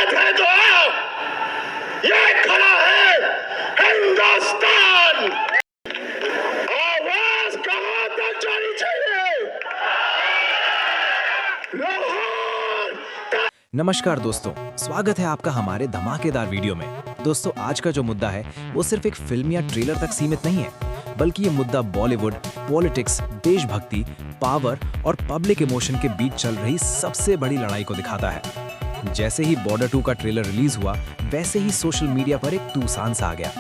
औकात है तो ये खड़ा है हिंदुस्तान। आवाज कहां तक जानी चाहिए? लाहौर। नमस्कार दोस्तों, स्वागत है आपका हमारे धमाकेदार वीडियो में। दोस्तों, आज का जो मुद्दा है वो सिर्फ एक फिल्म या ट्रेलर तक सीमित नहीं है, बल्कि ये मुद्दा बॉलीवुड, पॉलिटिक्स, देशभक्ति, पावर और पब्लिक इमोशन के बीच चल रही सबसे बड़ी लड़ाई को दिखाता है। जैसे ही बॉर्डर 2 का ट्रेलर रिलीज हुआ, वैसे ही सोशल मीडिया पर एक तूफान सा आ गया।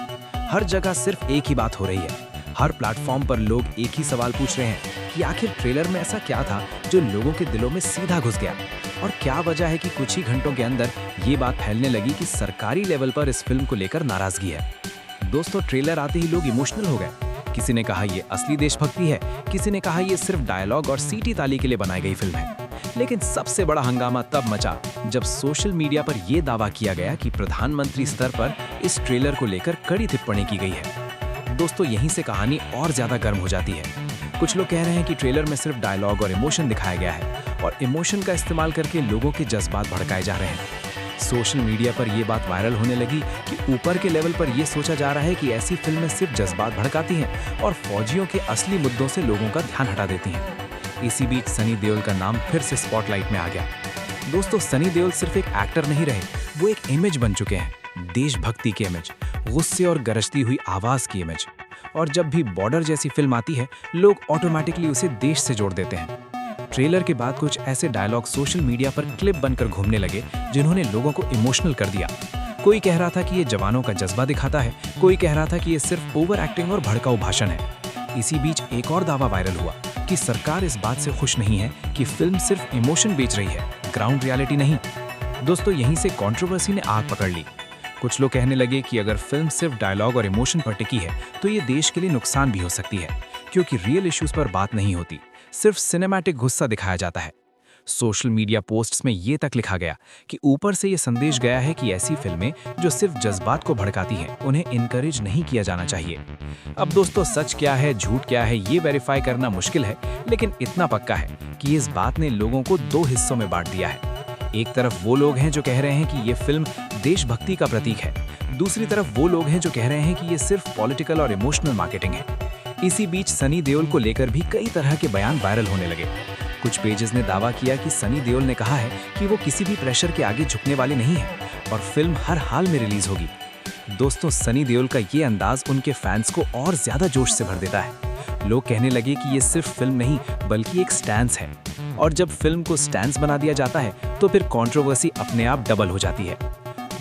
हर जगह सिर्फ एक ही बात हो रही है। हर प्लेटफॉर्म पर लोग एक ही सवाल पूछ रहे हैं कि आखिर ट्रेलर में ऐसा क्या था जो लोगों के दिलों में सीधा घुस गया, और क्या वजह है कि कुछ ही घंटों के अंदर ये बात फैलने लगी कि सरकारी लेवल पर इस फिल्म को लेकर नाराजगी है। दोस्तों, ट्रेलर आते ही लोग इमोशनल हो गए। किसी ने कहा ये असली देशभक्ति है, किसी ने कहा ये सिर्फ डायलॉग और सीटी ताली के लिए बनाई गई फिल्म है। लेकिन सबसे बड़ा हंगामा तब मचा जब सोशल मीडिया पर यह दावा किया गया कि प्रधानमंत्री स्तर पर इस ट्रेलर को लेकर कड़ी टिप्पणी की गई है। दोस्तों, यहीं से कहानी और ज्यादा गर्म हो जाती है। कुछ लोग कह रहे हैं कि ट्रेलर में सिर्फ डायलॉग और इमोशन दिखाया गया है और इमोशन का इस्तेमाल करके लोगों के जज्बात भड़काए जा रहे हैं। सोशल मीडिया पर यह बात वायरल होने लगी कि ऊपर के लेवल पर यह सोचा जा रहा है कि ऐसी फिल्में सिर्फ जज्बात भड़काती हैं और फौजियों के असली मुद्दों से लोगों का ध्यान हटा देती हैं। इसी बीच सनी देओल का नाम फिर से स्पॉटलाइट में आ गया। दोस्तों, सनी देओल सिर्फ एक एक्टर नहीं रहे, वो एक इमेज बन चुके हैं। देशभक्ति की इमेज, गुस्से और गरजती हुई आवाज की इमेज। और जब भी बॉर्डर जैसी फिल्म आती है, लोग ऑटोमेटिकली उसे देश से जोड़ देते हैं। ट्रेलर के बाद कुछ ऐसे डायलॉग सोशल मीडिया पर क्लिप बनकर घूमने लगे जिन्होंने लोगों को इमोशनल कर दिया। कोई कह रहा था कि ये जवानों का जज्बा दिखाता है, कोई कह रहा था कि ये सिर्फ ओवर एक्टिंग और भड़काऊ भाषण है। इसी बीच एक और दावा वायरल हुआ कि सरकार इस बात से खुश नहीं है कि फिल्म सिर्फ इमोशन बेच रही है, ग्राउंड रियलिटी नहीं। दोस्तों, यहीं से कंट्रोवर्सी ने आग पकड़ ली। कुछ लोग कहने लगे कि अगर फिल्म सिर्फ डायलॉग और इमोशन पर टिकी है तो ये देश के लिए नुकसान भी हो सकती है, क्योंकि रियल इश्यूज पर बात नहीं होती, सिर्फ सिनेमैटिक गुस्सा दिखाया जाता है। सोशल मीडिया पोस्ट्स में ये तक लिखा गया कि ऊपर से ये संदेश गया है कि ऐसी फिल्में जो सिर्फ जज्बात को भड़काती हैं, उन्हें इनकरेज नहीं किया जाना चाहिए। अब दोस्तों, सच क्या है, झूठ क्या है, ये वेरीफाई करना मुश्किल है, लेकिन इतना पक्का है कि इस बात ने लोगों को दो हिस्सों में बांट दिया है। एक तरफ वो लोग हैं जो कह रहे हैं कि ये फिल्म देशभक्ति का प्रतीक है, दूसरी तरफ वो लोग हैं जो कह रहे हैं कि ये सिर्फ पॉलिटिकल और इमोशनल मार्केटिंग है। इसी बीच सनी देओल को लेकर भी कई तरह के बयान वायरल होने लगे। कुछ पेजेस ने दावा किया कि सनी देओल ने कहा है कि वो किसी भी प्रेशर के आगे झुकने वाले नहीं है और फिल्म हर हाल में रिलीज होगी। दोस्तों, सनी देओल का ये अंदाज उनके फैंस को और ज्यादा जोश से भर देता है। लोग कहने लगे कि ये सिर्फ फिल्म नहीं बल्कि एक स्टैंस है, और जब फिल्म को स्टैंस बना दिया जाता है तो फिर कंट्रोवर्सी अपने आप डबल हो जाती है।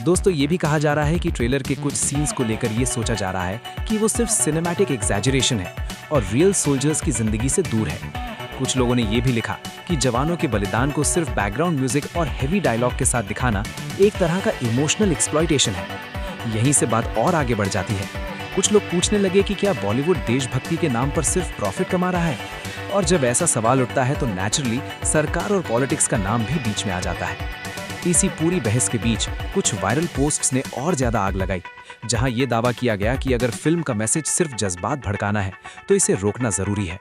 दोस्तों, ये भी कहा जा रहा है कि ट्रेलर के कुछ सीन्स को लेकर ये सोचा जा रहा है कि वो सिर्फ सिनेमैटिक एग्जैजरेशन है और रियल सोल्जर्स की जिंदगी से दूर है। कुछ लोगों ने ये भी लिखा कि जवानों के बलिदान को सिर्फ बैकग्राउंड म्यूजिक और हेवी डायलॉग के साथ दिखाना एक तरह का इमोशनल एक्सप्लॉयटेशन है। यहीं से बात और आगे बढ़ जाती है। कुछ लोग पूछने लगे कि क्या बॉलीवुड देशभक्ति के नाम पर सिर्फ प्रॉफिट कमा रहा है, और जब ऐसा सवाल उठता है तो नेचुरली सरकार और पॉलिटिक्स का नाम भी बीच में आ जाता है। इसी पूरी बहस के बीच कुछ वायरल पोस्ट्स ने और ज्यादा आग लगाई, जहां ये दावा किया गया कि अगर फिल्म का मैसेज सिर्फ जज्बात भड़काना है तो इसे रोकना जरूरी है।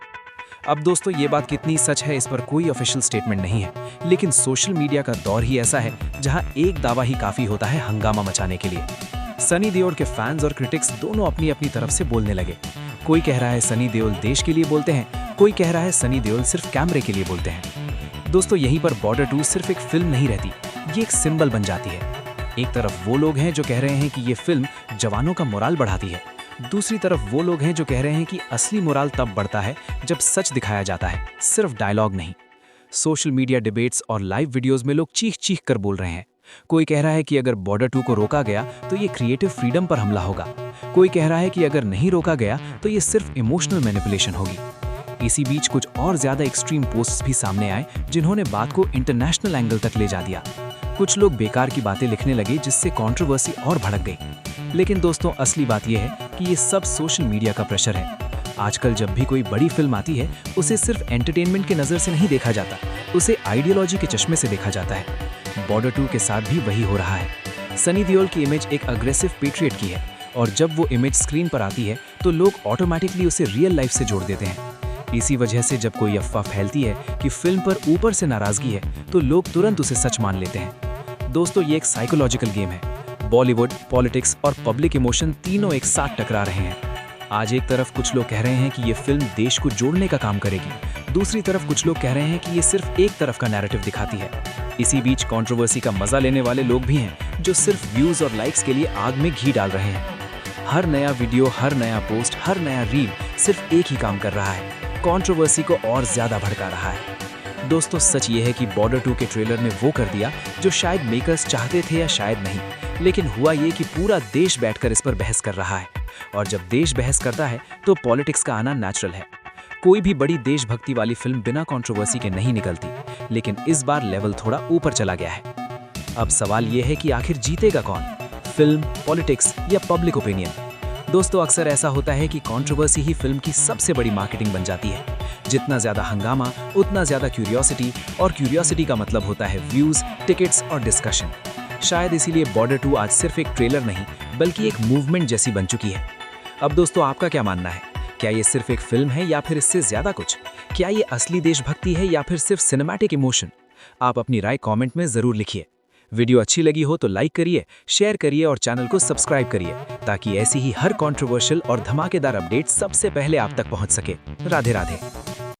अब दोस्तों, ये बात कितनी सच है इस पर कोई ऑफिशियल स्टेटमेंट नहीं है, लेकिन सोशल मीडिया का दौर ही ऐसा है जहां एक दावा ही काफी होता है हंगामा मचाने के लिए। सनी देओल के फैंस और क्रिटिक्स दोनों अपनी अपनी तरफ से बोलने लगे। कोई कह रहा है सनी देओल देश के लिए बोलते हैं, कोई कह रहा है सनी देओल सिर्फ कैमरे के लिए बोलते हैं। दोस्तों, यहीं पर बॉर्डर 2 सिर्फ एक फिल्म नहीं रहती, ये एक सिंबल बन जाती है। एक तरफ वो लोग हैं जो कह रहे हैं कि ये फिल्म जवानों का मोराल बढ़ाती है, दूसरी तरफ वो लोग हैं जो कह रहे हैं कि असली मोराल तब बढ़ता है जब सच दिखाया जाता है, सिर्फ डायलॉग नहीं। सोशल मीडिया डिबेट्स और लाइव वीडियोस में लोग चीख चीख कर बोल रहे हैं। कोई कह रहा है कि अगर बॉर्डर 2 को रोका गया तो ये क्रिएटिव फ्रीडम पर हमला होगा, कोई कह रहा है कि अगर नहीं रोका गया तो ये सिर्फ इमोशनल मैनिपुलेशन होगी। इसी बीच कुछ और ज्यादा एक्सट्रीम पोस्ट्स भी सामने आए जिन्होंने बात को इंटरनेशनल एंगल तक ले जा दिया। कुछ लोग बेकार की बातें लिखने लगे जिससे कंट्रोवर्सी और भड़क गई। लेकिन दोस्तों, असली बात यह है कि ये सब सोशल मीडिया का प्रेशर है। आजकल जब भी कोई बड़ी फिल्म आती है उसे सिर्फ एंटरटेनमेंट के नजर से नहीं देखा जाता, उसे आइडियोलॉजी के चश्मे से देखा जाता है। बॉर्डर 2 के साथ भी वही हो रहा है। सनी देओल की इमेज एक अग्रेसिव पेट्रियट की है, और जब वो इमेज स्क्रीन पर आती है तो लोग ऑटोमेटिकली उसे रियल लाइफ से जोड़ देते हैं। इसी वजह से जब कोई अफवाह फैलती है कि फिल्म पर ऊपर से नाराजगी है तो लोग तुरंत उसे सच मान लेते हैं। दोस्तों ये एक साइकोलॉजिकल गेम है। बॉलीवुड, पॉलिटिक्स और पब्लिक इमोशन तीनों एक साथ टकरा रहे हैं। आज एक तरफ कुछ लोग कह रहे हैं कि ये फिल्म देश को जोड़ने का काम करेगी, दूसरी तरफ कुछ लोग कह रहे हैं कि ये सिर्फ एक तरफ का नैरेटिव दिखाती है। इसी बीच कंट्रोवर्सी का मजा लेने वाले लोग भी हैं जो सिर्फ व्यूज और लाइक्स के लिए आग में घी डाल रहे हैं। हर नया वीडियो, हर नया पोस्ट, हर नया रील सिर्फ एक ही काम कर रहा है, कंट्रोवर्सी को और ज्यादा भड़का रहा है। दोस्तों सच ये है कि बॉर्डर 2 के ट्रेलर ने वो कर दिया जो शायद मेकर्स चाहते थे या शायद नहीं, लेकिन हुआ ये कि पूरा देश बैठकर इस पर बहस कर रहा है। और जब देश बहस करता है तो पॉलिटिक्स का आना नेचुरल है। कोई भी बड़ी देशभक्ति वाली फिल्म बिना कंट्रोवर्सी के नहीं निकलती, लेकिन इस बार लेवल थोड़ा ऊपर चला गया है। अब सवाल ये है कि आखिर जीतेगा कौन, फिल्म, पॉलिटिक्स या पब्लिक ओपिनियन? दोस्तों अक्सर ऐसा होता है कि कंट्रोवर्सी ही फिल्म की सबसे बड़ी मार्केटिंग बन जाती है। जितना ज्यादा हंगामा उतना ज्यादा क्यूरियोसिटी, और क्यूरियोसिटी का मतलब होता है व्यूज, टिकट्स और डिस्कशन। शायद इसीलिए बॉर्डर 2 आज सिर्फ एक ट्रेलर नहीं बल्कि एक मूवमेंट जैसी बन चुकी है। अब दोस्तों आपका क्या मानना है? क्या ये सिर्फ एक फिल्म है या फिर इससे ज्यादा कुछ? क्या ये असली देशभक्ति है या फिर सिर्फ सिनेमैटिक इमोशन? आप अपनी राय कमेंट में जरूर लिखिए। वीडियो अच्छी लगी हो तो लाइक करिए, शेयर करिए और चैनल को सब्सक्राइब करिए ताकि ऐसी ही हर कंट्रोवर्शियल और धमाकेदार अपडेट सबसे पहले आप तक पहुंच सके। राधे राधे।